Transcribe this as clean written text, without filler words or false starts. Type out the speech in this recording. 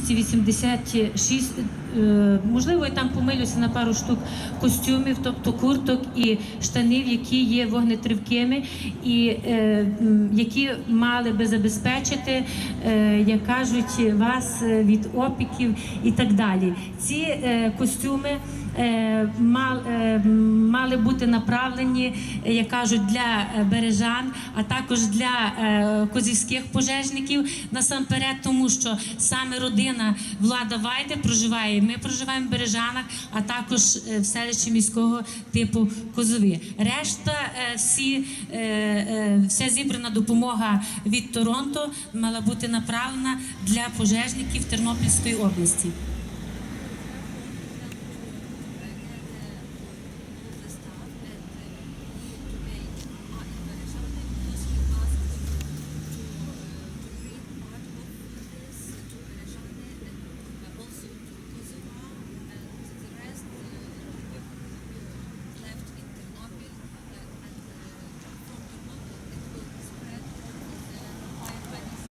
286, можливо, я там помилюся на пару штук костюмів, тобто курток і штанів, які є вогнетривкими і які мали би забезпечити, як кажуть, вас від опіків і так далі. Ці костюми мали бути направлені, як кажуть, для бережан, а також для козівських пожежників насамперед, тому що саме родина Влада Вайди проживає, ми проживаємо в Бережанах, а також в селищі міського типу Козові. Решта, вся зібрана допомога від Торонто мала бути направлена для пожежників Тернопільської області.